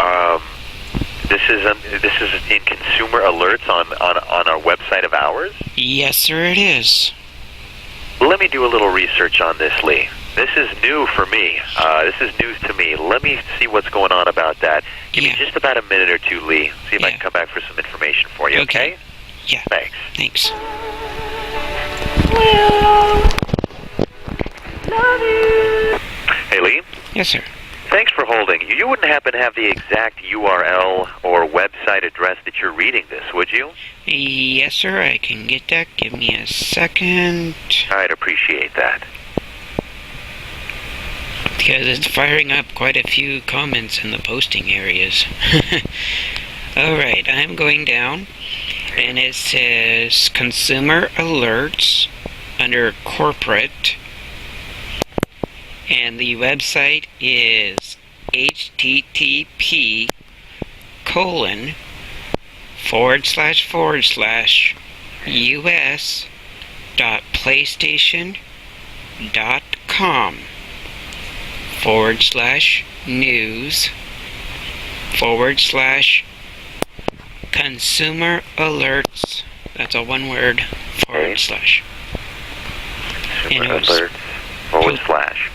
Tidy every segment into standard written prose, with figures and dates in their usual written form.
Um, this is in consumer alerts on our website of ours. Yes, sir, it is. Let me do a little research on this, Lee. This is new for me. This is news to me. Let me see what's going on about that. Give me just about a minute or two, Lee. See if I can come back for some information for you, okay? Yeah. Thanks. Thanks. Hey, Lee? Yes, sir. Thanks for holding. You wouldn't happen to have the exact URL or website address that you're reading this, would you? Yes, sir, I can get that. Give me a second. I'd appreciate that. Because it's firing up quite a few comments in the posting areas. Alright, I'm going down, and it says Consumer Alerts under Corporate, and the website is https://us.playstation.com/news/consumer alerts. That's a one word, / Consumer alerts /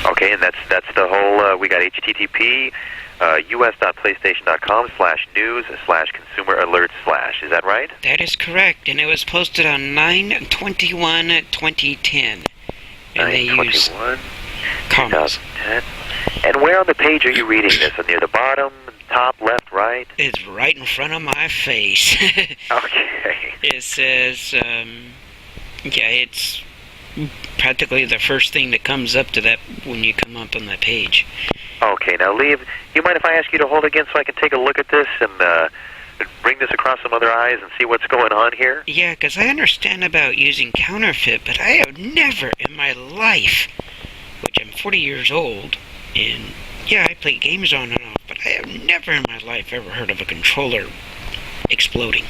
Okay, and that's the whole, we got http us.playstation.com/news/consumer alerts/. Is that right? That is correct, and it was posted on 9/21/2010. And they use commas. 2010. And where on the page are you reading this? Near the bottom, top, left, right? It's right in front of my face. Okay. It says, it's practically the first thing that comes up to that when you come up on that page. Okay, now Lee, you mind if I ask you to hold again so I can take a look at this and bring this across some other eyes and see what's going on here? Yeah, because I understand about using counterfeit, but I have never in my life, which I'm 40 years old, and yeah, I play games on and off, but I have never in my life ever heard of a controller exploding.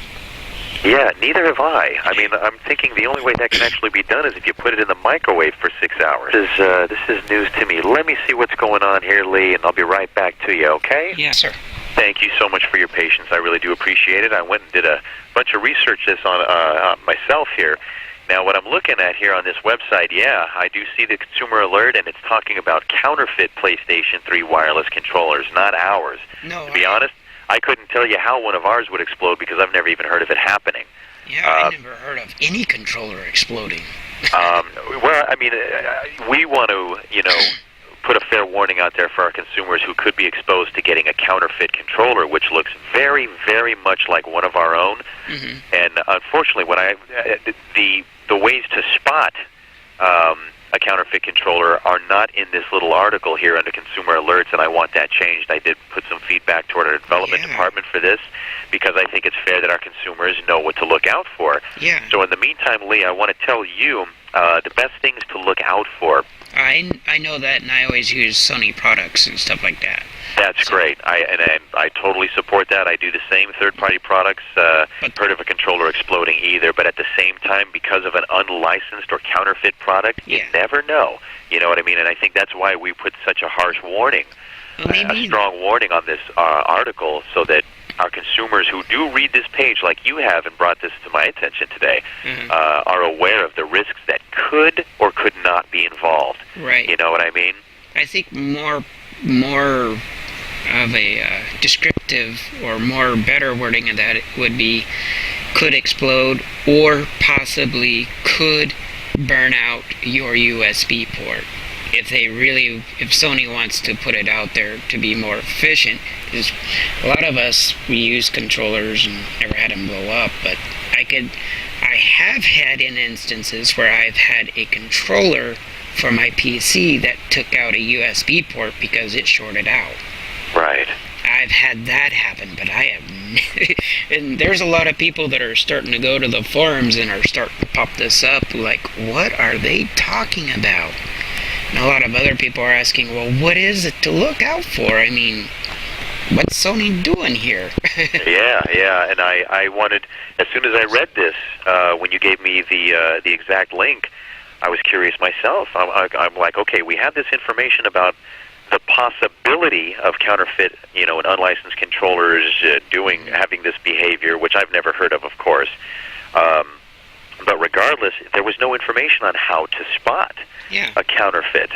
Yeah, neither have I. I mean, I'm thinking the only way that can actually be done is if you put it in the microwave for 6 hours. This is news to me. Let me see what's going on here, Lee, and I'll be right back to you, okay? Yes, sir. Thank you so much for your patience. I really do appreciate it. I went and did a bunch of research this on myself here. Now, what I'm looking at here on this website, yeah, I do see the consumer alert, and it's talking about counterfeit PlayStation 3 wireless controllers, not ours. No, to be honest, I couldn't tell you how one of ours would explode because I've never even heard of it happening. Yeah, I never heard of any controller exploding. Well, I mean, we want to, put a fair warning out there for our consumers who could be exposed to getting a counterfeit controller, which looks very, very much like one of our own. Mm-hmm. And unfortunately, the ways to spot a counterfeit controller are not in this little article here under Consumer Alerts, and I want that changed. I did put some feedback toward our development department for this because I think it's fair that our consumers know what to look out for. Yeah. So in the meantime, Lee, I want to tell you the best things to look out for. I know that, and I always use Sony products and stuff like that. That's great. I totally support that. I do the same third-party products. Heard of a controller exploding either, but at the same time, because of an unlicensed or counterfeit product, you never know. You know what I mean? And I think that's why we put such a harsh warning, a strong warning on this article, so that our consumers who do read this page, like you have and brought this to my attention today, are aware of the risks that could or could not be involved. Right. You know what I mean? I think more of a descriptive or more better wording of that would be could explode or possibly could burn out your USB port. If Sony wants to put it out there to be more efficient, because a lot of us, we use controllers and never had them blow up, but I have had in instances where I've had a controller for my PC that took out a USB port because it shorted out. Right. I've had that happen, but I have... and there's a lot of people that are starting to go to the forums and are starting to pop this up, like, what are they talking about? And a lot of other people are asking, well, what is it to look out for? I mean, what's Sony doing here? Yeah, and I wanted, as soon as I read this, when you gave me the exact link, I was curious myself. I'm like, okay, we have this information about the possibility of counterfeit, and unlicensed controllers having this behavior, which I've never heard of course. But regardless, there was no information on how to spot a counterfeit.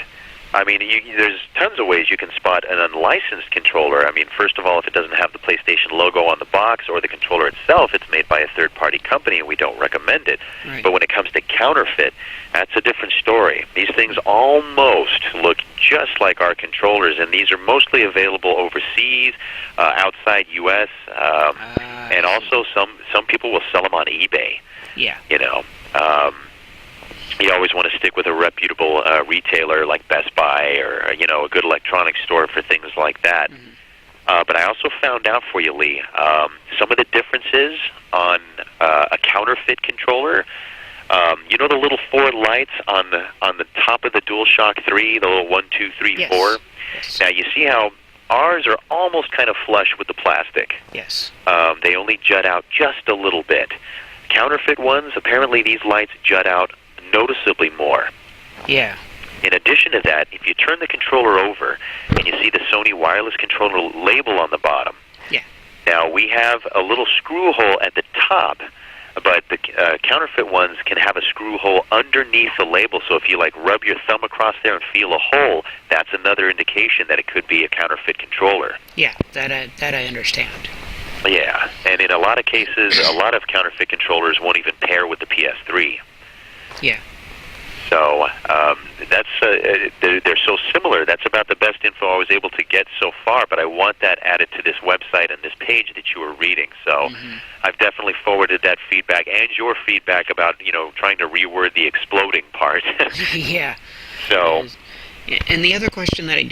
I mean, there's tons of ways you can spot an unlicensed controller. I mean, first of all, if it doesn't have the PlayStation logo on the box or the controller itself, it's made by a third-party company, and we don't recommend it. Right. But when it comes to counterfeit, that's a different story. These things almost look just like our controllers, and these are mostly available overseas, outside U.S., and also some people will sell them on eBay. Yeah. You always want to stick with a reputable retailer like Best Buy or a good electronics store for things like that. Mm-hmm. But I also found out for you, Lee, some of the differences on a counterfeit controller. The little 4 lights on the top of the DualShock 3, the little 1, 2, 3, 4. Yes. Now you see how ours are almost kind of flush with the plastic. Yes. They only jut out just a little bit. Counterfeit ones, apparently these lights jut out noticeably more. Yeah. In addition to that, if you turn the controller over and you see the Sony wireless controller label on the bottom, now we have a little screw hole at the top, but the counterfeit ones can have a screw hole underneath the label, so if you rub your thumb across there and feel a hole, that's another indication that it could be a counterfeit controller. Yeah, that I understand. Yeah, and in a lot of cases, a lot of counterfeit controllers won't even pair with the PS3. Yeah. So they're so similar. That's about the best info I was able to get so far, but I want that added to this website and this page that you were reading. So I've definitely forwarded that feedback and your feedback about, trying to reword the exploding part. Yeah. So. And the other question that I do